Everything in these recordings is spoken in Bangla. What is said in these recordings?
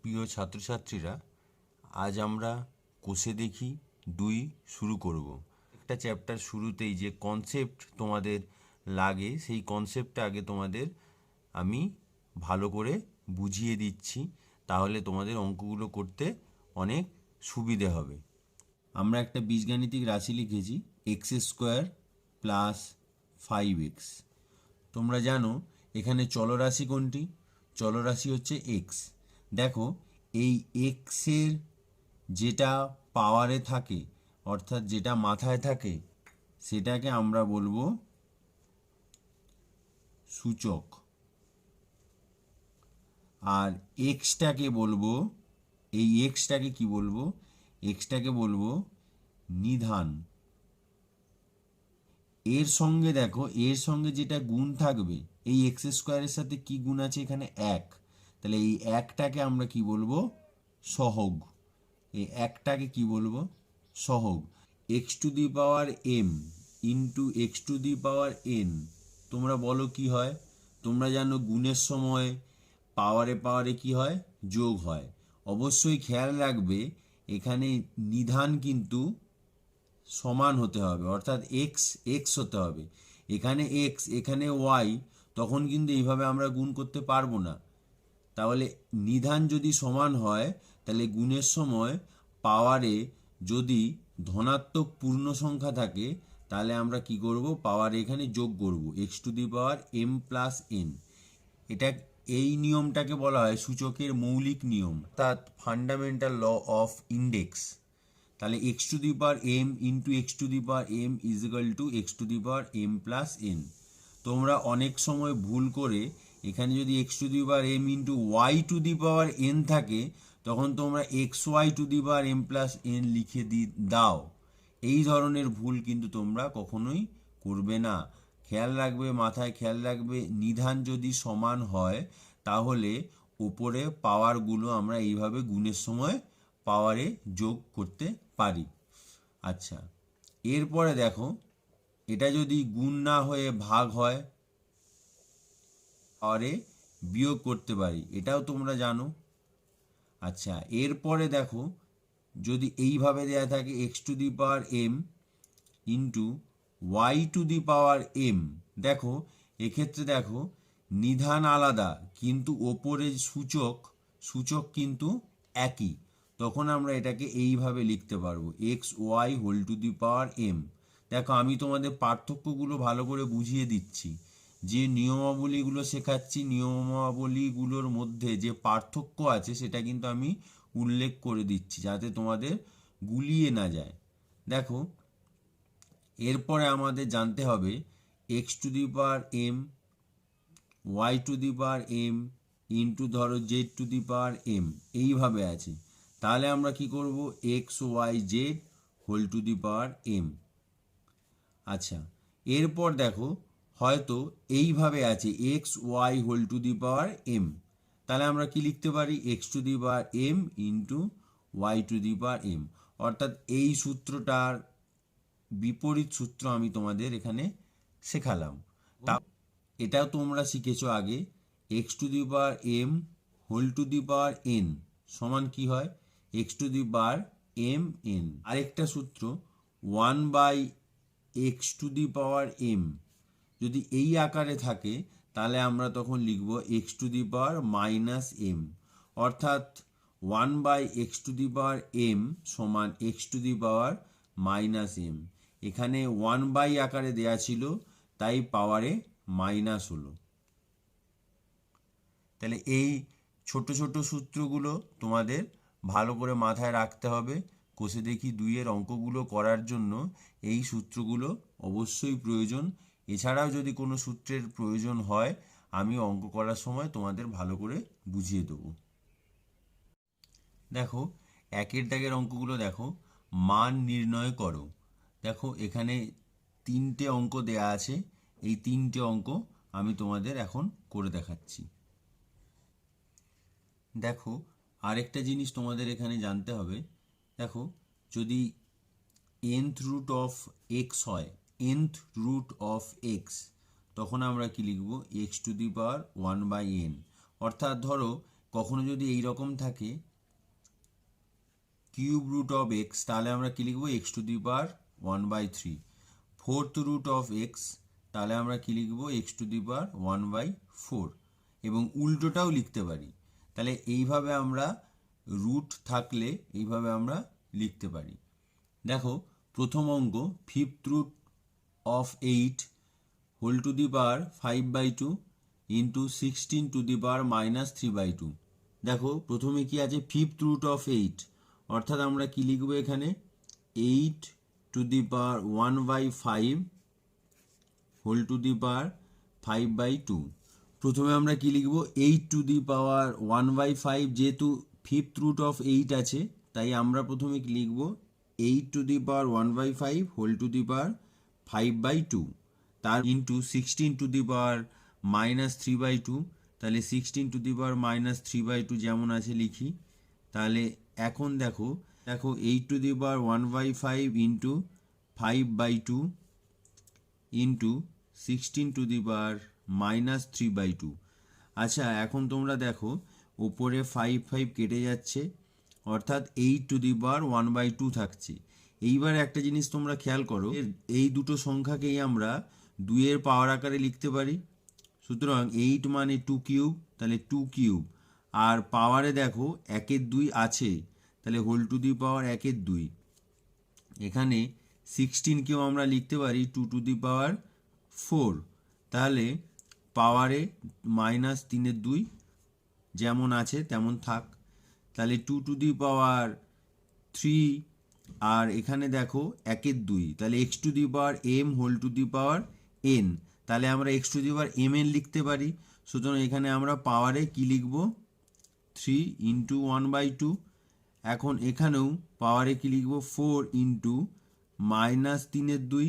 প্রিয় ছাত্রছাত্রীরা, আজ আমরা কোষে দেখি 2 শুরু করব। একটা চ্যাপ্টার শুরুতেই যে কনসেপ্ট তোমাদের লাগে সেই কনসেপ্টটা আগে তোমাদের আমি ভালো করে বুঝিয়ে দিচ্ছি, তাহলে তোমাদের অঙ্কগুলো করতে অনেক সুবিধে হবে। আমরা একটা বীজগাণিতিক রাশি লিখেছি x² প্লাস 5x। তোমরা জানো এখানে চলরাশি কোনটি? চলরাশি হচ্ছে এক্স। দেখো এই এক্সের যেটা পাওয়ারে থাকে, অর্থাৎ যেটা মাথায় থাকে, সেটাকে আমরা বলবো সূচক, আর এক্সটাকে বলবো, এই এক্সটাকে কি বলবো? এক্সটাকে বলবো নিধান। এর সঙ্গে দেখো, এর সঙ্গে যেটা গুণ থাকবে, এই x² সাথে কি গুণ আছে? এখানে 1। তাহলে এই একটাকে আমরা কি বলবো? সহগ। এই একটাকে কি বলবো? সহগ। x⁴m ইন্টু x⁴n, তোমরা বলো কি হয়? তোমরা জানো গুণের সময় পাওয়ারে পাওয়ারে কি হয়? যোগ হয়। অবশ্যই খেয়াল রাখবে এখানে নিধান কিন্তু সমান হতে হবে, অর্থাৎ এক্স এক্স হতে হবে। এখানে এক্স, এখানে ওয়াই, তখন কিন্তু এইভাবে আমরা গুণ করতে পারবো না। তাহলে নিধান যদি সমান হয়, তাহলে গুণের সময় পাওয়ারে যদি ধনাত্মক পূর্ণ সংখ্যা থাকে, তাহলে আমরা কি করব? পাওয়ারে এখানে যোগ করব, x⁴m প্লাস n। এটা, এই নিয়মটাকে বলা হয় সূচকের মৌলিক নিয়ম, অর্থাৎ ফান্ডামেন্টাল ল অফ ইন্ডেক্স। তাহলে x⁴m into x⁴m is equal to x⁴m plus n। তোমরা অনেক সময় ভুল করে এখানে যদি x⁴m ইন্টু y⁴n থাকে, তখন তোমরা xy⁴m প্লাস n লিখে দাও। এই ধরনের ভুল কিন্তু তোমরা কখনোই করবে না। খেয়াল রাখবে, মাথায় খেয়াল রাখবে, নিধান যদি সমান হয় তাহলে উপরে পাওয়ারগুলো আমরা এইভাবে গুণের সময় পাওয়ারে যোগ করতে পারি। আচ্ছা, এরপরে দেখো এটা যদি গুণ না হয়ে ভাগ হয়, পাওয়ারে বিয়োগ করতে পারি, এটাও তোমরা জানো। আচ্ছা, এরপরে দেখো যদি এইভাবে দেয়া থাকে x⁴m ইন্টু y⁴m, দেখো এক্ষেত্রে দেখো নিধান আলাদা কিন্তু ওপরে সূচক সূচক কিন্তু একই, তখন আমরা এটাকে এইভাবে লিখতে পারবো xy⁴m। দেখো আমি তোমাদের পার্থক্যগুলো ভালো করে বুঝিয়ে দিচ্ছি, যে নিয়মাবলীগুলো শেখাচ্ছি, নিয়মাবলীগুলোর মধ্যে যে পার্থক্য আছে সেটা কিন্তু আমি উল্লেখ করে দিচ্ছি, যাতে তোমাদের গুলিয়ে না যায়। দেখো এরপরে আমাদের জানতে হবে x⁴m y⁴m ইন্টু ধরো z⁴m, এইভাবে আছে। তাহলে আমরা কি করব? xyz⁴m। আচ্ছা, এরপর দেখো হয়তো এইভাবে আছে xy⁴m, তাহলে আমরা কি লিখতে পারি? x⁴m ইন্টু y⁴m, অর্থাৎ এই সূত্রটার বিপরীত সূত্র আমি তোমাদের এখানে শেখালাম। তা এটাও তোমরা শিখেছো আগে, x⁴m⁴n সমান কি হয়? x⁴mn। আরেকটা সূত্র 1/x⁴m, যদি এই আকারে থাকে তাহলে আমরা তখন লিখব x⁻⁻m, অর্থাৎ 1/x⁴m সমান x⁻⁻m। এখানে 1/, আকারে দেয়া ছিল, তাই পাওয়ারে মাইনাস হলো। তাহলে এই ছোট ছোট সূত্রগুলো তোমাদের ভালো করে মাথায় রাখতে হবে। কোষে দেখি 2 এর অঙ্কগুলো করার জন্য এই সূত্রগুলো অবশ্যই প্রয়োজন। এছাড়াও যদি কোনো সূত্রের প্রয়োজন হয়, আমি অঙ্ক করার সময় তোমাদের ভালো করে বুঝিয়ে দেবো। দেখো 1 দাগের অঙ্কগুলো দেখো, মান নির্ণয় করো। দেখো এখানে 3টে অঙ্ক দেয়া আছে, এই 3টে অঙ্ক আমি তোমাদের এখন করে দেখাচ্ছি। দেখো আরেকটা জিনিস তোমাদের এখানে জানতে হবে, দেখো যদি nth রুট অফ x হয়, nth রুট অফ x, তখন আমরা কি লিখব? x⁴1/n। অর্থাৎ ধরো কখনো যদি এই রকম থাকে কিউব রুট অফ এক্স, তাহলে আমরা কি লিখবো X to the power 1/3। Fourth root of X, তাহলে আমরা কি লিখবো এক্স টু দি পাওয়ার 1/4। এবং উল্টোটাও লিখতে পারি। তাহলে এইভাবে আমরা রুট থাকলে এইভাবে আমরা লিখতে পারি। দেখো প্রথম অঙ্ক, fifth root of 8 whole to the power 5/2 into 16 to the power -3/2। দেখো প্রথমে কি আছে, ফিফথ রুট অফ 8, অর্থাৎ আমরা কি লিখবো এখানে 8 to the power 1/5 whole to the power 5/2। প্রথমে আমরা কি লিখবো 8 টু দি পাওয়ার 1/5, যেহেতু ফিফথ রুট অফ 8 আছে তাই আমরা প্রথমে কি লিখবো 8 to the power 1/5 whole to the power 5/2, তার ইন্টু 16 টু দি পাওয়ার -3/2। তাহলে 16 টু দি পাওয়ার -3/2 যেমন আছে লিখি। তাহলে এখন দেখো 8 to the power 1/5 into 5/2 into 16 to the power -3/2। আচ্ছা এখন তোমরা দেখো ওপরে 5 কেটে যাচ্ছে, অর্থাৎ 8 টু দি পাওয়ার 1/2 থাকছে। এইবার একটা জিনিস তোমরা খেয়াল করো, এই দুটো সংখ্যাকেই আমরা 2 এর পাওয়ার আকারে লিখতে পারি। সুতরাং 8 মানে 2 কিউব, তাহলে 2 কিউব, আর পাওয়ারে দেখো 1-এর 2 আছে, তাহলে হোল টু দি পাওয়ার 1-এর 2। এখানে 16কেও আমরা লিখতে পারি 2 টু দি পাওয়ার 4, তাহলে পাওয়ারে -3-এর 2 যেমন আছে তেমন থাক। তাহলে 2 টু দি পাওয়ার 3, আর এখানে দেখো 1-এর 2, তাহলে X to the power M whole to the power N, তাহলে আমরা X to the power M N লিখতে পারি। সুতরাং এখানে আমরা পাওয়ারে কি লিখব 3 ইন্টু 1/2। এখন এখানেও পাওয়ারে কি লিখব 4 ইন্টু -3-এর 2।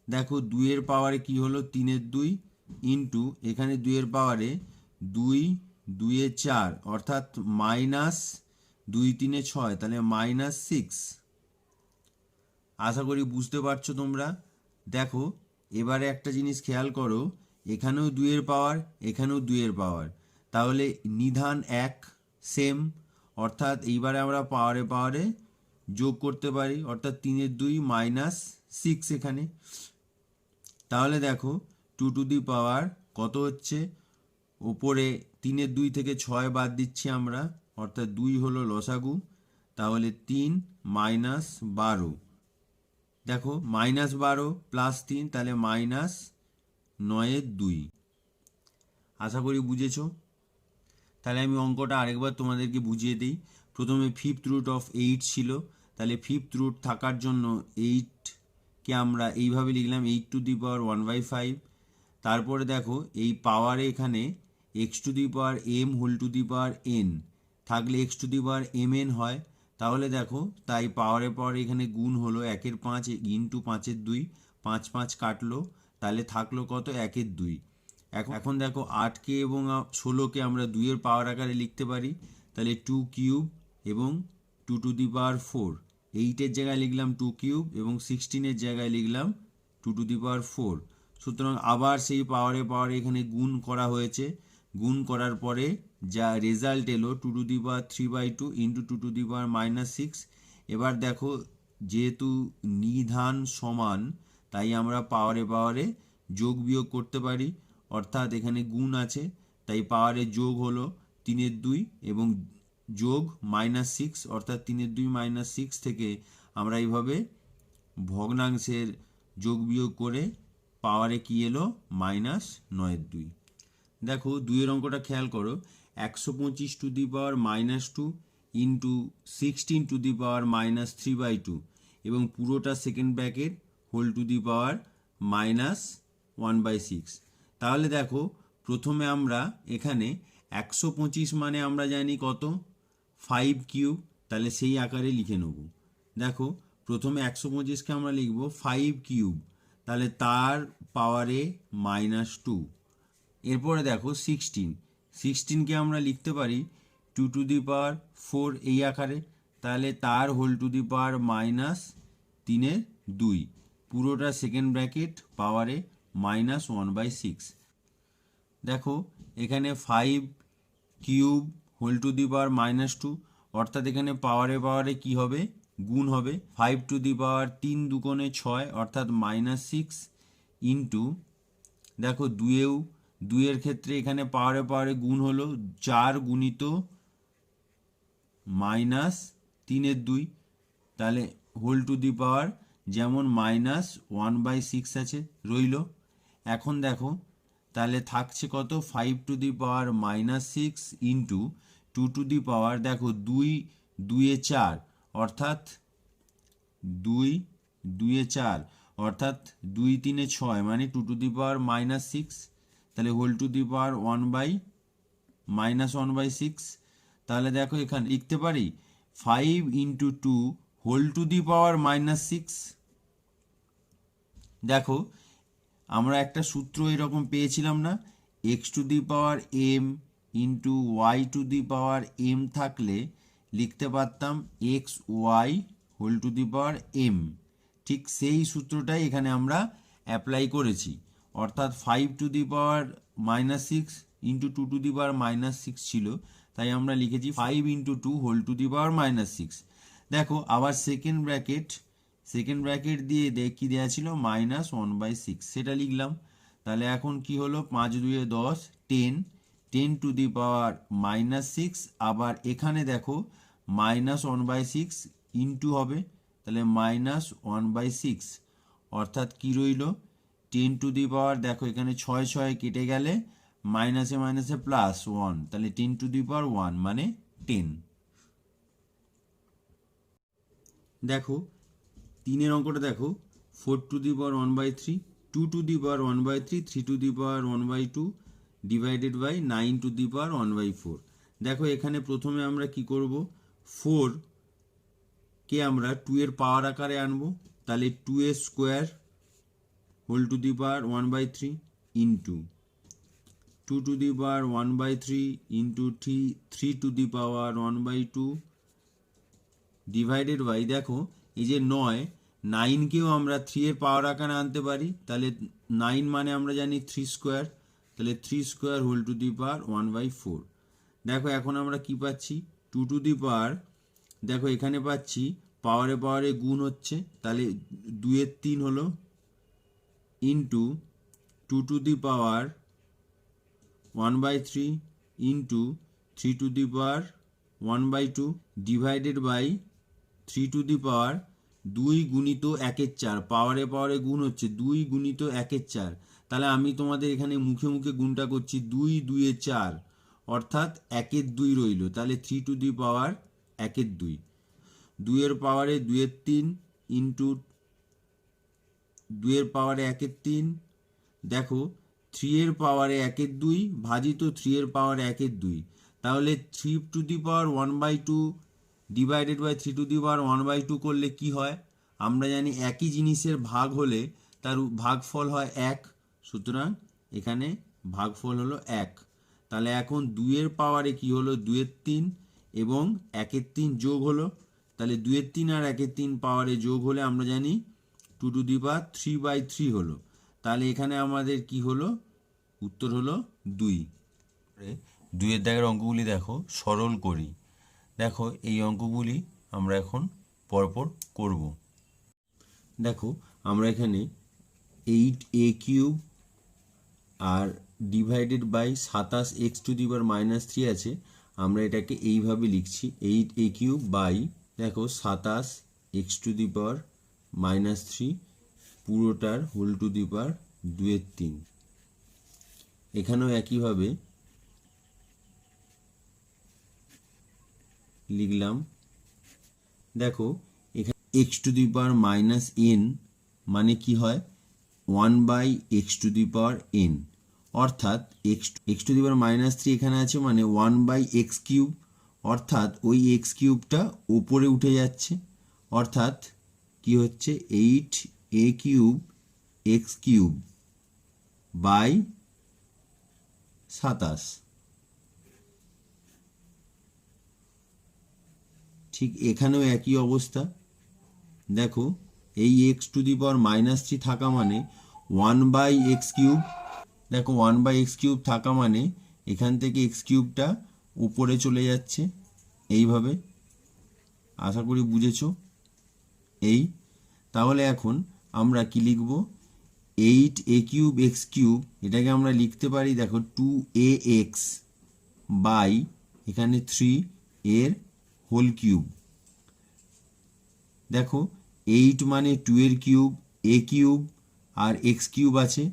দেখো 2 এর পাওয়ারে কি হলো 3-এর 2 ইন্টু এখানে 2 এর পাওয়ারে 2 2-এ 4, অর্থাৎ -2 3-এ 6, তাহলে -6। আশা করি বুঝতে পারছো তোমরা। দেখো এবারে একটা জিনিস খেয়াল করো, এখানেও 2 এর পাওয়ার, এখানেও 2 এর পাওয়ার, তাহলে নিধান এক সেম, অর্থাৎ এইবারে আমরা পাওয়ারে যোগ করতে পারি, অর্থাৎ 3-এর 2 -6 এখানে। তাহলে দেখো 2 টু দি পাওয়ার কত হচ্ছে, ওপরে 3-এর 2 থেকে 6 বাদ দিচ্ছি আমরা, অর্থাৎ 2 হলো লসাগু, তাহলে 3 -12। দেখো -12 প্লাস 3, তাহলে -9-এর 2। আশা করি বুঝেছো। তাহলে আমি অঙ্কটা আরেকবার তোমাদেরকে বুঝিয়ে দিই। প্রথমে ফিফথ রুট অফ 8 ছিল, তাহলে ফিফথ রুট থাকার জন্য 8কে আমরা এইভাবে লিখলাম 8 টু দি পাওয়ার 1/5। তারপরে দেখো এই পাওয়ারে এখানে X to the power M whole to the power N থাকলে X to the power M N হয়। তাহলে দেখো তাই পাওয়ারে এখানে গুণ হলো 1-এর 5 ইন্টু 5-এর 2, 5 5 কাটলো, তাহলে থাকলো কত 1-এর 2। এখন দেখো 8কে এবং 16কে আমরা 2 এর পাওয়ার আকারে লিখতে পারি, তাহলে 2 কিউব এবং 2 টু দি পাওয়ার 4। 8-এর জায়গায় লিখলাম 2 কিউব এবং 16-এর জায়গায় লিখলাম 2 টু দি পাওয়ার 4। সুতরাং আবার সেই পাওয়ারে এখানে গুণ করা হয়েছে, গুণ করার পরে যা রেজাল্ট এলো 2 to the power 3/2 into 2 to the power -6। এবার দেখো যেহেতু নিধান সমান তাই আমরা পাওয়ারে যোগ বিয়োগ করতে পারি, অর্থাৎ এখানে গুণ আছে তাই পাওয়ারে যোগ হলো 3-এর 2 এবং যোগ -6, অর্থাৎ 3-এর 2 -6 থেকে আমরা এইভাবে ভগ্নাংশের যোগ বিয়োগ করে পাওয়ারে কি এলো -9-এর 2। দেখো 2-এর অঙ্কটা খেয়াল করো, 125 to the power -2 into 16 to the power -3/2 এবং পুরোটা second bracket whole to the power -1/6। তাহলে দেখো প্রথমে আমরা এখানে 125 মানে আমরা জানি কত 5 কিউব, তাহলে সেই আকারে লিখে নেব। দেখো প্রথমে 125কে আমরা লিখব 5 কিউব, তাহলে তার পাওয়ারে -2। এরপরে দেখো 16কে আমরা লিখতে পারি 2 টু দি পাওয়ার 4 এই আকারে, তাহলে তার হোল টু দি পাওয়ার -3-এর 2, পুরোটা সেকেন্ড ব্র্যাকেট পাওয়ারে -1/6। দেখো এখানে 5 cube whole to the power -2, অর্থাৎ এখানে পাওয়ারে পাওয়ারে কি হবে, গুণ হবে। 5 টু দি পাওয়ার 3 দুগুণে 6, অর্থাৎ -6 ইন্টু, দেখো দুইয়ের ক্ষেত্রে এখানে পাওয়ারে পাওয়ারে গুণ হলো 4 গুণিত -3/2, তাহলে হোল টু দি পাওয়ার যেমন -1/6 আছে রইল। এখন দেখো তাহলে থাকছে কত, 5 to the power -6 into 2 to the power, দেখো 2 4, অর্থাৎ 2 অর্থাৎ 2 3 6, মানে 2 টু দি পাওয়ার -6, তাহলে হোল টু দি পাওয়ার 1/6। তাহলে দেখো এখানে লিখতে পারি 5 into 2 whole to the power -6। দেখো আমরা একটা সূত্র এরকম পেয়েছিলাম না, X to the power M into Y to the power M থাকলে লিখতে পারতাম X Y whole to the power M. ঠিক সেই সূত্রটাই এখানে আমরা অ্যাপ্লাই করেছি, অর্থাৎ 5 to the power -6 into 2 to the power -6 ছিল, তাই আমরা লিখেছি 5 into 2 whole to the power -6। দেখো আবার সেকেন্ড ব্র্যাকেট দিয়ে কি দেওয়া ছিল, -1/6, সেটা লিখলাম। তাহলে এখন কি হলো, 5 2 10, 10 টু দি পাওয়ার -6, আবার এখানে দেখো -1/6 ইন্টু হবে, তাহলে -1/6, অর্থাৎ কি রইল 10 টু দি পাওয়ার, দেখো এখানে 6 6 কেটে গেলে মাইনাসে মাইনাসে +1, তাহলে 10 টু দি পাওয়ার 1 মানে 10। দেখো 3 অঙ্কটা দেখো, 4 to the power 1/3, 2 to the power 1/3, 3 to the power 1/2 divided বাই 9 টু দি পাওয়ার 1/4। দেখো এখানে প্রথমে আমরা কি করব, 4 কে আমরা 2 এর পাওয়ার আকারে আনবো, তাহলে 2 এর square whole to the power 1/3 into 2 to the power 1/3 into 3 to the power 1/2 divided by, দেখো এই যে 9কেও আমরা 3 এর পাওয়ার আকারে আনতে পারি, তাহলে 9 মানে আমরা জানি 3 স্কোয়ার, তাহলে 3 square whole to the power 1/4। দেখো এখন আমরা কি পাচ্ছি, 2 টু দি পাওয়ার, দেখো এখানে পাচ্ছি পাওয়ারে পাওয়ারে গুণ হচ্ছে, তাহলে 2 এর 3 হলো into 2 to the power 1/3 into 3 to the power 1/2 divided বাই 3 টু দি পাওয়ার 2 গুণিত 1 4, পাওয়ারে পাওয়ারে গুণ হচ্ছে 2 গুণিত 1 4, তাহলে আমি তোমাদের এখানে মুখে মুখে গুণটা করছি, 2 2 4, অর্থাৎ 1 2 রইল, তাহলে 3 টু দি পাওয়ার 1 2, 2 এর পাওয়ারে 2 এর 3 ইন্টু 2 এর পাওয়ারে 1 3, দেখো 3 এর পাওয়ারে 1 2 ভাজিত 3 এর পাওয়ারে 1 2, তাহলে 3 টু দি পাওয়ার 1/2 ডিভাইডেড বাই 3 টু দি পাওয়ার 1/2 করলে কি হয়, আমরা জানি একই জিনিসের ভাগ হলে তার ভাগফল হয় 1, সুতরাং এখানে ভাগফল হলো 1। তাহলে এখন 2 এর পাওয়ারে কি হলো, 2 এর 3 এবং 1 এর 3 যোগ হলো, তাহলে 2 এর 3 আর 1 এর 3 পাওয়ারে যোগ হলে আমরা জানি 2 টু দি পাওয়ার 3/3 হলো, তাহলে এখানে আমাদের কি হলো, উত্তর হলো 2। 2 এর দাগের অঙ্কগুলি দেখো সরল করি। দেখো এই অঙ্কগুলি আমরা এখন পরপর করব। দেখো আমরা এখানে 8a³ আর divided by 27x to the power -3 আছে, আমরা এটাকে এইভাবে লিখছি 8a³ বাই, দেখো 27x টু দি পাওয়ার -3 পুরোটার হোল টু দি পাওয়ার 2 এর 3। এখানেও একইভাবে লিখলাম। দেখো এখানে x to the power -n মানে কি হয়, 1/x two the power n, অর্থাৎ x টু দি পাওয়ার -3 এখানে আছে মানে 1/x³, অর্থাৎ ওই x³ উপরে উঠে যাচ্ছে, অর্থাৎ কি হচ্ছে 8a³ x³ বাই 27। ঠিক এখানেও একই অবস্থা, দেখো এই x টু দি পাওয়ার -3 থাকা মানে 1/x³, দেখো 1/x³ থাকা মানে এখান থেকে x³ উপরে চলে যাচ্ছে এইভাবে। আশা করি বুঝেছো। এই তাহলে এখন আমরা কি লিখব, 8a³ এটাকে আমরা লিখতে পারি দেখো 2ax বাই এখানে 3 এর হোল কিউব। দেখো 8 মানে 2 এর কিউব, a³ আর x³ আছে,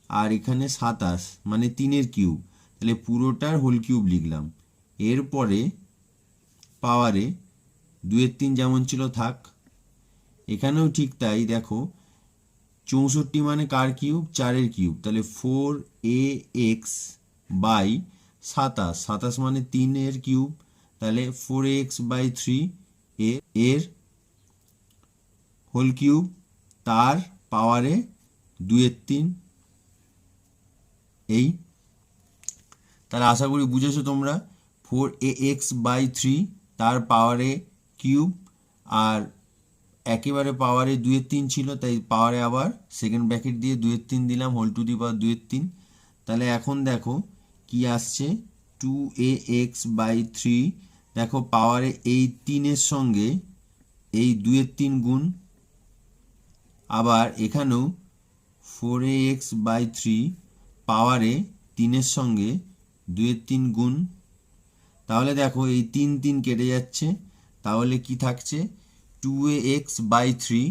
আর এখানে 27 মানে 3 এর কিউব, তাহলে পুরোটার হোল কিউব লিখলাম। এরপরে পাওয়ারে 2 এর 3 যেমন ছিল থাক, এখানেও ঠিক তাই। দেখো 64 মানে কার কিউব, 4 এর কিউব, তাহলে 4ax বাই 27 মানে 3 এর কিউব, তাহলে 4ax বাই 3 এর হোল কিউব, তার পাওয়ারে 2 এর 3। এই তাহলে আশা করি বুঝেছো তোমরা। 4ax বাই 3 তার পাওয়ারে কিউব, আর একেবারে পাওয়ারে 2 এর 3 ছিল, তাই পাওয়ারে আবার সেকেন্ড ব্র্যাকেট দিয়ে 2 এর 3 দিলাম, হোল টু দি পাওয়ার 2 এর 3। তাহলে এখন দেখো কি আসছে, 2ax বাই 3। দেখো পাওয়ারে এই 3 এর সঙ্গে এই 2 এর 3 গুণ, আবার এখানেও 4ax বাই 3 পাওয়ারে 3 এর সঙ্গে 2 এর 3 গুণ। তাহলে দেখো এই 3 3 কেটে যাচ্ছে, তাহলে কি থাকছে, 2ax বাই 3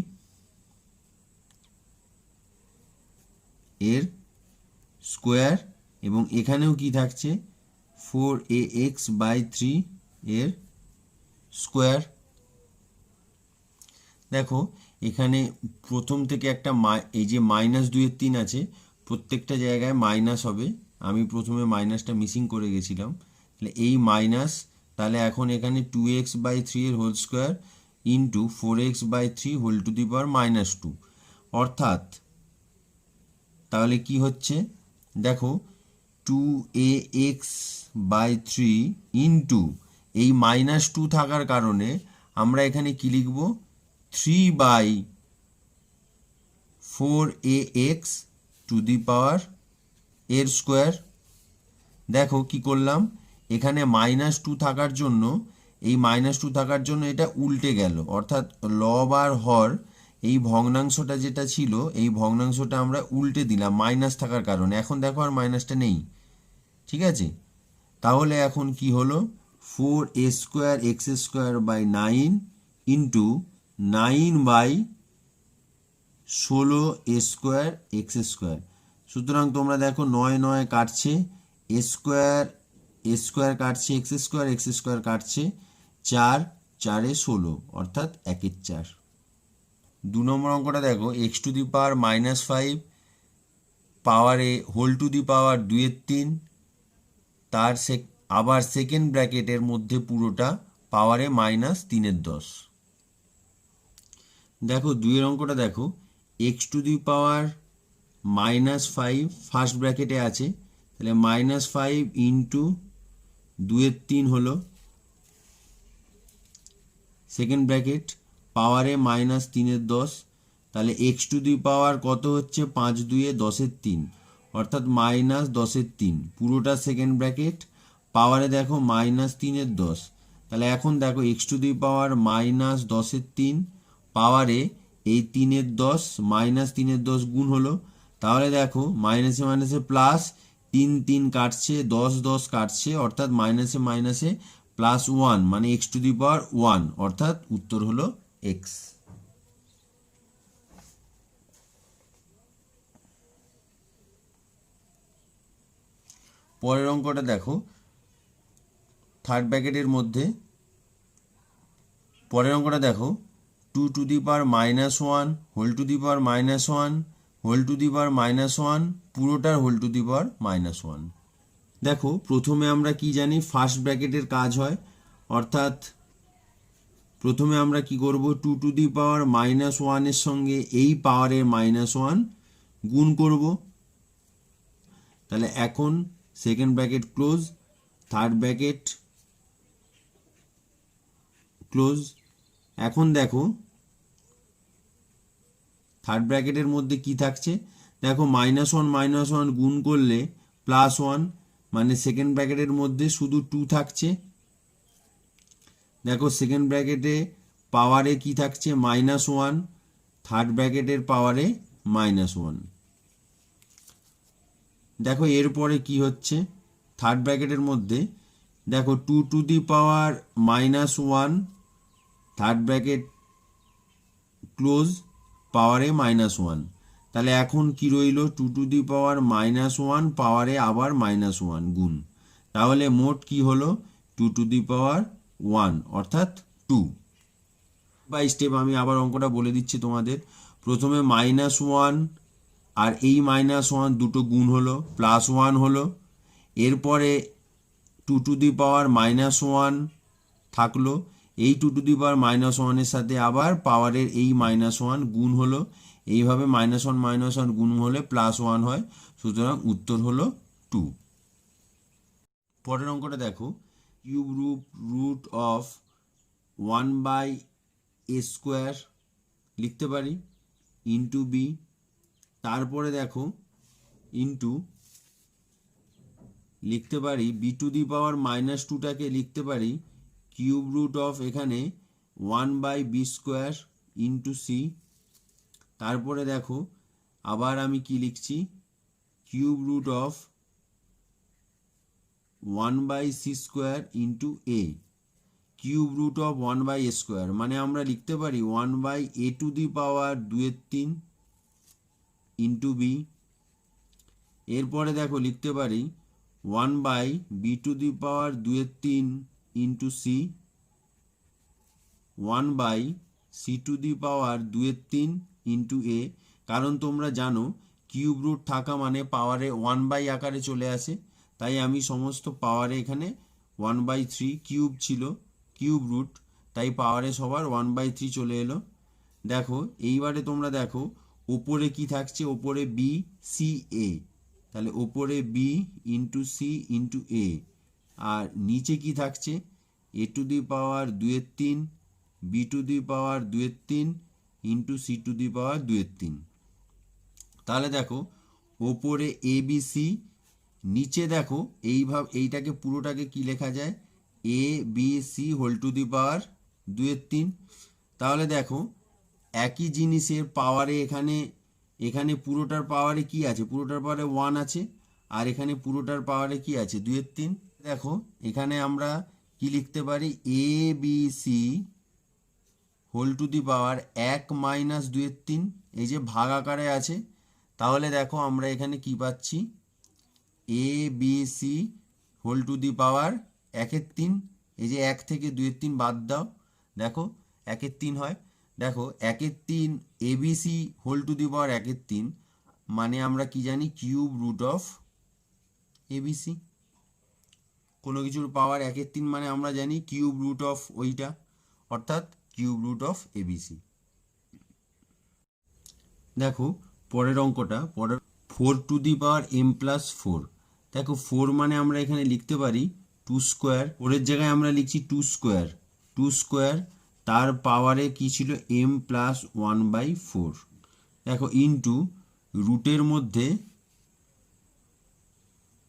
এর স্কোয়ার, এবং এখানেও কি থাকছে, 4ax বাই 3 এর স্কোয়ার। দেখো এখানে প্রথম থেকে একটা এই যে -2 এর 3 আছে, প্রত্যেকটা জায়গায় মাইনাস হবে। আমি প্রথমে মাইনাসটা মিসিং করে গেছিলাম, তাহলে এই মাইনাস, তাহলে এখন এখানে 2x বাই 3 এর whole square into 4x by 3 whole to the power -2, অর্থাৎ তাহলে কি হচ্ছে, দেখো 2ax বাই 3 ইন্টু এই -2 থাকার কারণে আমরা এখানে কি লিখব, 3 বাই 4ax টু দি পাওয়ার এর স্কোয়ার। দেখো কি করলাম, এখানে -2 থাকার জন্য, এই -2 থাকার জন্য এটা উল্টে গেল, অর্থাৎ লব আর হর এই ভগ্নাংশটা যেটা ছিল, এই ভগ্নাংশটা আমরা উল্টে দিলাম মাইনাস থাকার কারণে। এখন দেখো আর মাইনাসটা নেই, ঠিক আছে। তাহলে এখন কি হলো, 4a² by 9 into 9 by 16a²। সুতরাং তোমরা দেখো 9 9 কাটছে, a² কাটছে x² কাটছে, 4 4 এ 16, অর্থাৎ 1 এর 4। 2 নম্বর অঙ্কটা দেখো, x টু দি পাওয়ার -5 পাওয়ারে হোল টু দি পাওয়ার 2 এর 3, তার আবার সেকেন্ড ব্র্যাকেটের মধ্যে পুরোটা পাওয়ারে -3 এর 10। দেখো 2 এর অঙ্কটা দেখো, x to the power -5 first ব্র্যাকেটে আছে, তাহলে -5 ইন্টু 2 এর 3 হলো সেকেন্ড ব্র্যাকেট, পাওয়ারে -3 এর 10, তাহলে x টু দি পাওয়ার কত হচ্ছে, 5 2 এ 10 এর 3, অর্থাৎ -10 এর 3 পুরোটা সেকেন্ড ব্র্যাকেট, পাওয়ারে দেখো -3 এর 10। তাহলে এখন দেখো x টু দি পাওয়ার -10 এর 3 পাওয়ারে এই 3 এর 10 -3 এর 10 গুণ হলো, তাহলে দেখো মাইনাসে মাইনাসে প্লাস, 3 3 কাটছে, 10 10 কাটছে, অর্থাৎ মাইনাসে মাইনাসে +1 মানে x টু দি পাওয়ার 1, অর্থাৎ উত্তর হলো x। পরের অঙ্কটা দেখো, থার্ড ব্র্যাকেটের মধ্যে পরের অঙ্কটা দেখো, 2 to the power -1 whole to the power -1 whole to the power -1 পুরোটার হোল টু দি পাওয়ার -1। দেখো প্রথমে আমরা কি জানি, ফার্স্ট ব্র্যাকেটের কাজ হয়, অর্থাৎ প্রথমে আমরা কি করব, 2 টু দি পাওয়ার -1 এর সঙ্গে এই পাওয়ারের -1 গুণ করব। তাহলে এখন second bracket close, third bracket close. এখন দেখো থার্ড ব্র্যাকেটের মধ্যে কি থাকছে, দেখো -1 -1 গুণ করলে +1, মানে সেকেন্ড ব্র্যাকেটের মধ্যে শুধু 2 থাকছে। দেখো সেকেন্ড ব্র্যাকেটে পাওয়ারে কি থাকছে -1, থার্ড ব্র্যাকেটের পাওয়ারে -1। দেখো এরপরে কি হচ্ছে, থার্ড ব্র্যাকেটের মধ্যে দেখো 2 to the power -1, third bracket close, পাওয়ারে -1। তাহলে এখন কি রইল, 2 টু দি পাওয়ার -1 পাওয়ারে আবার -1 গুণ। তাহলে মোট কি হলো 2 টু দি পাওয়ার 1 অর্থাৎ 2। বাই স্টেপ আমি আবার অঙ্কটা বলে দিচ্ছি তোমাদের। প্রথমে -1 আর এই -1 দুটো গুণ হলো, +1 হলো। এরপরে 2 টু দি পাওয়ার -1 থাকলো, এই 2 টু দি পাওয়ার -1 এর সাথে আবার পাওয়ারের এই -1 গুণ হলো। এইভাবে -1 গুণ হলে +1 হয়, সুতরাং উত্তর হলো 2। পরের অঙ্কটা দেখো, কিউব রুট অফ 1/a² লিখতে পারি ইন্টু বি। তারপরে দেখো ইন্টু লিখতে পারি বি টু দি পাওয়ার -2টাকে লিখতে পারি কিউব রুট অফ এখানে 1/b² ইন্টু সি। তারপরে দেখো আবার আমি কি লিখছি, cube root of 1/c² into A. Cube root of 1/a² মানে আমরা লিখতে পারি 1/a² ইন্টু বি। এরপরে দেখো লিখতে পারি 1/b² into C, 1/c² into এ। কারণ তোমরা জানো কিউব রুট থাকা মানে পাওয়ারে 1/, আকারে চলে আসে, তাই আমি সমস্ত পাওয়ারে এখানে 1/3 কিউব ছিল, কিউব রুট, তাই পাওয়ারে সবার 1/3 চলে এলো। দেখো এইবারে তোমরা দেখো ওপরে কি থাকছে, ওপরে বি সি এ, তাহলে ওপরে বি ইন্টু সি ইন্টু এ, আর নিচে কি থাকছে a² b² ইন্টু c² তাহলে দেখো ওপরে এ বি সি, নিচে দেখো এইটাকে পুরোটাকে কি লেখা যায় a/b/c²। তাহলে দেখো একই জিনিসের পাওয়ারে এখানে পুরোটার পাওয়ারে কি আছে, পুরোটার পাওয়ারে 1 আছে, আর এখানে পুরোটার পাওয়ারে কি আছে 2/3। দেখো এখানে আমরা কি লিখতে পারি a/b/c² 1 - 2/3, এই যে ভাগ আকারে আছে। তাহলে দেখো আমরা এখানে কি পাচ্ছি a/b/c² 1/3, এই যে 1 থেকে 2/3 বাদ দাও, দেখো 1/3 হয়। দেখো 1/3 a/b/c² 1/3 মানে আমরা কি জানি কিউব রুট অফ এবিসি। কোনো কিছুর পাওয়ার 1/3 মানে আমরা জানি কিউব রুট অফ ওইটা, অর্থাৎ কিউব রুট অফ এবিসি। দেখো পরের অঙ্কটা, পরের 4 টু দি পাওয়ার m+4। দেখো 4 মানে আমরা এখানে লিখতে পারি 2², ওরের জায়গায় আমরা লিখছি 2², তার পাওয়ারে কি ছিল m+1/4। দেখো ইন্টু রুটের মধ্যে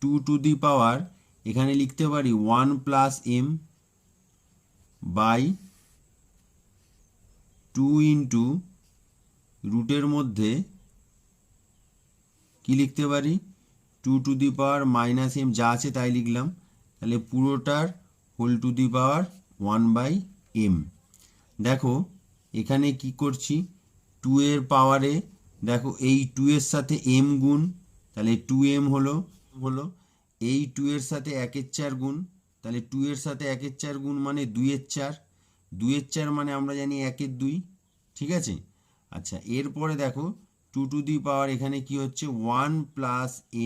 2 টু দি পাওয়ার এখানে লিখতে পারি 1 + m/2 ইন্টু রুটের মধ্যে কি লিখতে পারি 2 টু দি পাওয়ার -m, যা আছে তাই লিখলাম, তাহলে পুরোটার whole to the power 1/m। দেখো এখানে কি করছি 2 এর পাওয়ারে, দেখো এই 2 এর সাথে m গুণ, তাহলে 2m হলো, এই 2 এর সাথে 1/4 গুণ, তাহলে 2 এর সাথে 1/4 গুণ মানে 2/4, 2/4 মানে আমরা জানি 1/2, ঠিক আছে। আচ্ছা এরপরে দেখো 2 টু দি পাওয়ার এখানে কি হচ্ছে 1 +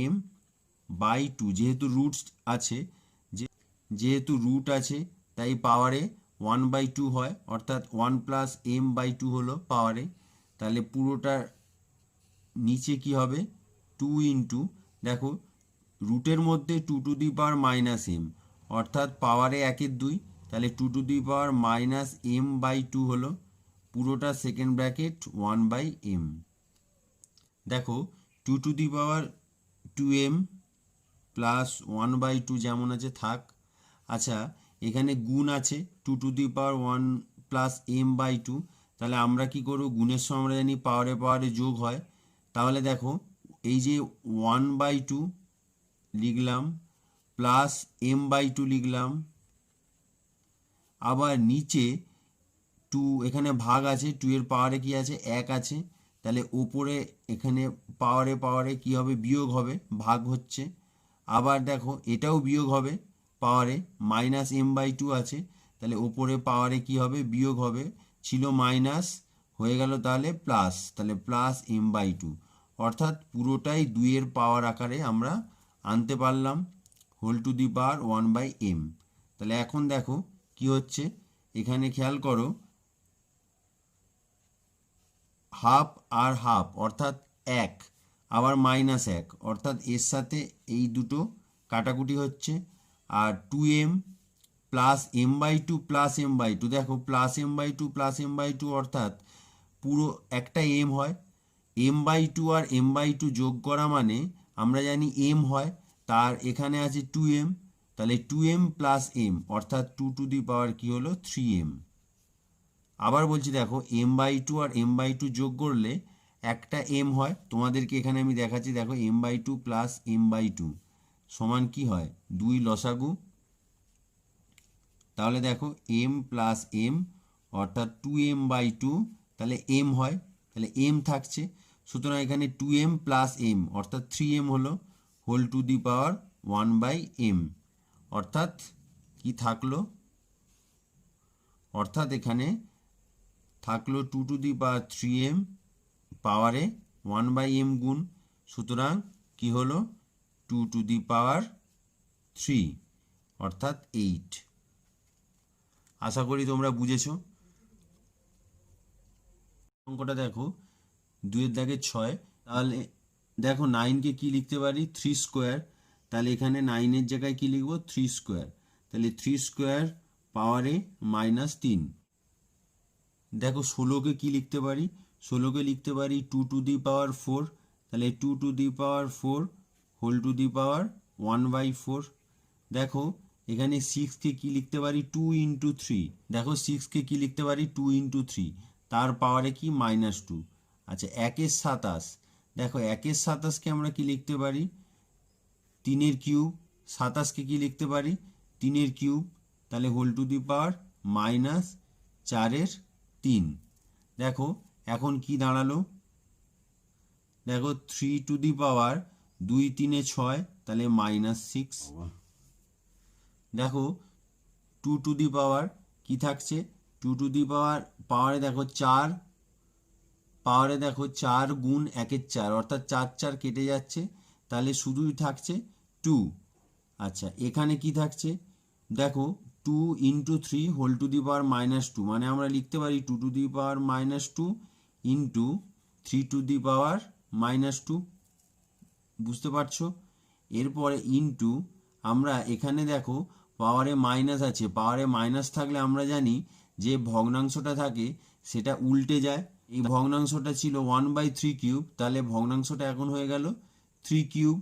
m/2, যেহেতু রুট আছে, যেহেতু রুট আছে তাই পাওয়ারে 1/2 হয়, অর্থাৎ 1 + m/2 হলো পাওয়ারে। তাহলে পুরোটার নিচে কি হবে 2 ইন্টু, দেখো রুটের মধ্যে 2 টু দি পাওয়ার -m, অর্থাৎ পাওয়ারে 1/2, তাহলে 2 টু দি পাওয়ার -m/2 হলো, পুরোটা সেকেন্ড ব্র্যাকেট 1/m। দেখো 2 to the power 2m plus 1/2 যেমন আছে থাক। আচ্ছা, এখানে গুণ আছে 2^1 প্লাস m/2, তাহলে আমরা কি করব, গুণের সময় আমরা জানি পাওয়ারে পাওয়ারে যোগ হয়। তাহলে দেখো এই যে 1/2 লিখলাম প্লাস m/2 লিখলাম, আবার নিচে 2 এখানে ভাগ আছে, 2 এর পাওয়ারে কি আছে 1 আছে, তাহলে ওপরে এখানে পাওয়ারে পাওয়ারে কি হবে বিয়োগ হবে, ভাগ হচ্ছে। আবার দেখো এটাও বিয়োগ হবে, পাওয়ারে মাইনাস m/2 আছে, তাহলে ওপরে পাওয়ারে কি হবে বিয়োগ হবে, ছিল মাইনাস হয়ে গেল তাহলে প্লাস, তাহলে প্লাস m/2, অর্থাৎ পুরোটাই 2 এর পাওয়ার আকারে আমরা আনতে পারলাম whole to the power 1/m। তাহলে এখন দেখো কি হচ্ছে, এখানে খেয়াল করো হাফ আর হাফ অর্থাৎ 1, আবার -1 অর্থাৎ এর সাথে এই দুটো কাটাকুটি হচ্ছে। আর 2m plus m/2 plus m/2, দেখো প্লাস m/2 প্লাস m/2 অর্থাৎ পুরো একটা m হয়, m/2 আর m/2 যোগ করা মানে আমরা জানি m হয়, তার এখানে আছে 2m, তাহলে 2m প্লাস m অর্থাৎ 2 টু দি পাওয়ার কি হলো 3m। আবার বলছি দেখো m/2 আর m/2 যোগ করলে একটা m হয়, তোমাদেরকে এখানে আমি দেখাচ্ছি, দেখো m/2 প্লাস m/2 সমান কি হয় 2 লসাগু, তাহলে দেখো m প্লাস m অর্থাৎ 2m/2, তাহলে m হয়, তাহলে m থাকছে, সুতরাং এখানে 2m প্লাস m অর্থাৎ 3m হলো whole to the power 1/m, অর্থাৎ কি থাকলো, অর্থাৎ এখানে থাকলো 2 টু দি পাওয়ার 3m পাওয়ারে 1/m গুণ, সুতরাং কি হলো 2 টু দি পাওয়ার 3 অর্থাৎ 8। আশা করি তোমরা বুঝেছো। অঙ্কটা দেখো 2 এর দাগে 6, তাহলে দেখো 9কে কি লিখতে পারি 3 স্কোয়ার, তাহলে এখানে 9 এর জায়গায় কি লিখবো 3 স্কোয়ার, তাহলে 3 স্কোয়ার পাওয়ারে -3। দেখো 16কে কি লিখতে পারি, 16কে লিখতে পারি 2 টু দি পাওয়ার 4, তাহলে 2 to the power 4 whole to the power 1/4। দেখো এখানে 6কে কি লিখতে পারি 2 ইন্টু 3, দেখো 6কে কি লিখতে পারি 2 ইন্টু 3, তার পাওয়ারে কি -2। আচ্ছা 1 এর 27, দেখো 1 এর 27কে আমরা কি লিখতে পারি 3 এর কিউব, 27কে কি লিখতে পারি 3 এর কিউব, তাহলে হোল টু দি পাওয়ার -4/3। দেখো এখন কি দাঁড়ালো, দেখো 3 টু দি পাওয়ার 2 3 6, তাহলে -6। দেখো 2 টু দি পাওয়ার কি থাকছে 2 টু দি পাওয়ার পাওয়ারে দেখো 4, পাওয়ারে দেখো 4 গুণ 1 এর 4 অর্থাৎ 4 4 কেটে যাচ্ছে, তাহলে শুধুই থাকছে 2। আচ্ছা এখানে কি থাকছে, দেখো 2 into 3 whole to the power -2, মানে আমরা লিখতে পারি 2 to the power -2 into 3 to the power -2, বুঝতে পারছো। এরপরে ইন্টু আমরা এখানে দেখো পাওয়ারে মাইনাস আছে, পাওয়ারে মাইনাস থাকলে আমরা জানি যে ভগ্নাংশটা থাকে সেটা উল্টে যায়, এই ভগ্নাংশটা ছিল 1/3 কিউব, তাহলে ভগ্নাংশটা এখন হয়ে গেল 3 কিউব,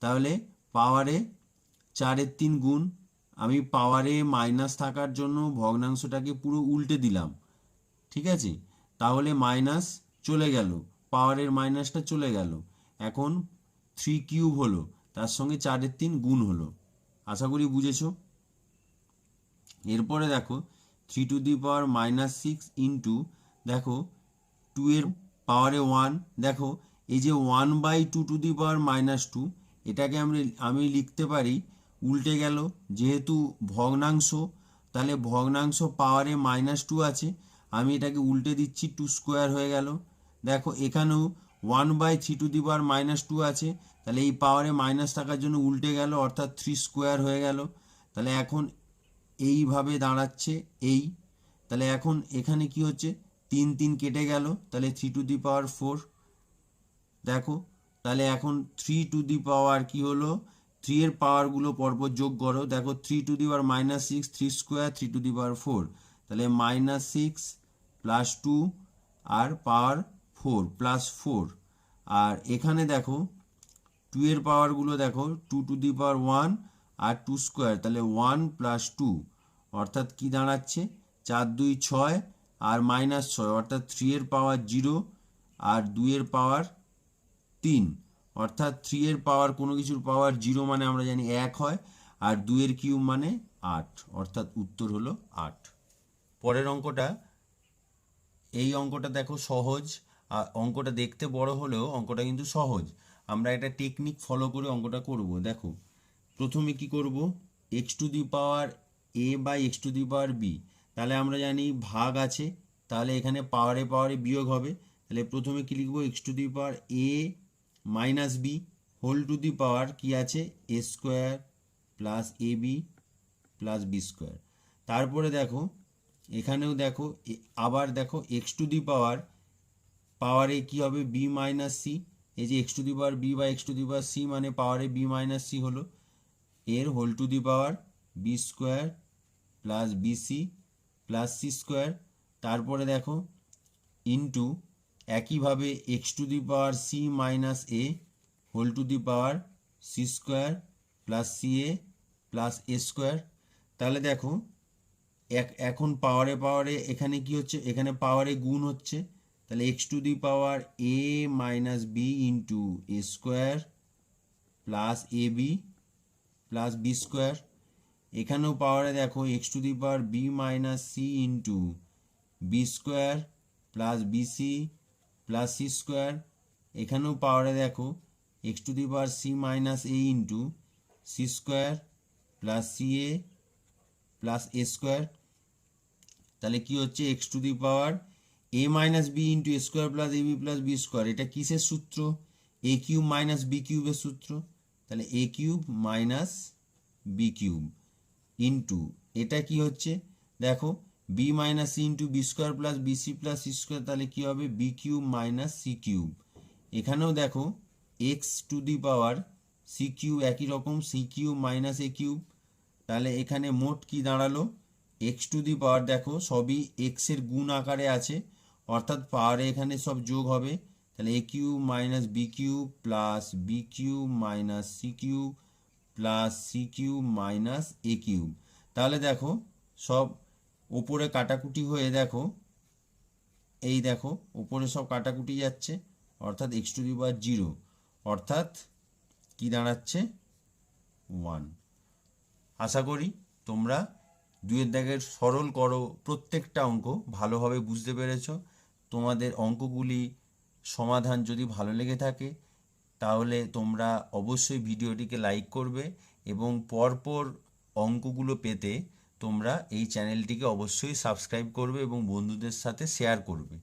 তাহলে পাওয়ারে 4/3 গুণ, আমি পাওয়ারে মাইনাস থাকার জন্য ভগ্নাংশটাকে পুরো উল্টে দিলাম, ঠিক আছে, তাহলে মাইনাস চলে গেল, পাওয়ারের মাইনাসটা চলে গেল, এখন 3 কিউব হলো, তার সঙ্গে 4/3 গুণ হলো। আশা করি বুঝেছো। এরপরে দেখো 3 টু দি পাওয়ার -6 ইন্টু দেখো 2 এর পাওয়ারে 1, দেখো এই যে 1/2 টু দি পাওয়ার -2, এটাকে আমি লিখতে পারি উল্টে গেল, যেহেতু ভগ্নাংশ, তাহলে ভগ্নাংশ পাওয়ারে -2 আছে, আমি এটাকে উল্টে দিচ্ছি 2 স্কোয়ার হয়ে গেল। দেখো এখানেও 1/3 টু দি পাওয়ার -2 আছে, তাহলে এই পাওয়ারে মাইনাস থাকার জন্য উল্টে গেল, অর্থাৎ 3 স্কোয়ার হয়ে গেল। তাহলে এখন এইভাবে দাঁড়াচ্ছে এই, তাহলে এখন এখানে কি হচ্ছে 3 3 কেটে গেল, তাহলে 3 টু দি পাওয়ার 4। দেখো তাহলে এখন 3 টু দি পাওয়ার কি হলো, 3 এর পাওয়ারগুলো পরপর যোগ করো, দেখো 3 to the power -6, 3 square 3 to the power 4, তাহলে -6 প্লাস 2 আর পাওয়ার 4 প্লাস 4, আর এখানে দেখো টু এর পাওয়ারগুলো দেখো, 2^1 আর 2 স্কোয়ার, তাহলে 1 + 2 অর্থাৎ কি দাঁড়াচ্ছে 4 2 6 আর -6 অর্থাৎ 3 এর পাওয়ার 0 আর 2 এর পাওয়ার 3 অর্থাৎ 3 এর পাওয়ার কোনো কিছুর পাওয়ার 0 মানে আমরা জানি 1 হয়, আর 2 এর কিউব মানে 8 অর্থাৎ উত্তর হলো 8। পরের অঙ্কটা, এই অঙ্কটা দেখো সহজ, আর অঙ্কটা দেখতে বড় হলেও অঙ্কটা কিন্তু সহজ। আমরা একটা টেকনিক ফলো করে অঙ্কটা করব। দেখো প্রথমে কি করব, x⁴ a/x⁴b, তাহলে আমরা জানি ভাগ আছে, তাহলে এখানে পাওয়ারে পাওয়ারে বিয়োগ হবে। তাহলে প্রথমে কি লিখবো, x⁴a - b whole to the power কি আছে a² + ab + b²। তারপরে দেখো এখানেও দেখো আবার দেখো পাওয়ারে কি হবে b - c, এই যে x⁴b/x⁴c মানে পাওয়ারে b - c হলো, এর whole to the power b² + bc + c²। তারপরে দেখো ইন্টু একইভাবে x⁴c - a whole to the power c² + ca + a²। তাহলে দেখো এখন পাওয়ারে পাওয়ারে এখানে কি হচ্ছে, এখানে পাওয়ারে গুণ হচ্ছে, তাহলে x⁴a - b into a² + ab + b²। এখানেও পাওয়ারে দেখো x⁴b - c into b² + bc + c²। এখানেও পাওয়ারে দেখো x⁴c - a into c² + ca + a²। তাহলে কি হচ্ছে x⁴a - b into a² + ab + b², এটা কিসের সূত্র, a³ - b³ এর সূত্র। তাহলে a³ - b³ ইন্টু এটা কি হচ্ছে দেখো b - c into b² + bc + c², তাহলে কি হবে b³ - c³। এখানেও দেখো x⁴c³ একই রকম, c³ - a³, তাহলে এখানে মোট কি দাঁড়ালো x⁴ দেখো সবই x এর গুণ আকারে আছে, অর্থাৎ পাওয়ারে এখানে সব যোগ হবে, তাহলে a³ - b³ + b³ - c³ + c³ - a³। তাহলে দেখো সব ওপরে কাটাকুটি হয়ে দেখো এই দেখো ওপরে সব কাটাকুটি যাচ্ছে, অর্থাৎ x⁴0 অর্থাৎ কি দাঁড়াচ্ছে 1। আশা করি তোমরা 2-এর দাগের সরল করো প্রত্যেকটা অঙ্ক ভালোভাবে বুঝতে পেরেছ। তোমাদের অঙ্কগুলি সমাধান যদি ভালো লেগে থাকে তাহলে তোমরা অবশ্যই ভিডিওটিকে লাইক করবে, এবং পরপর অঙ্কগুলো পেতে তোমরা এই চ্যানেলটিকে অবশ্যই সাবস্ক্রাইব করবে এবং বন্ধুদের সাথে শেয়ার করবে।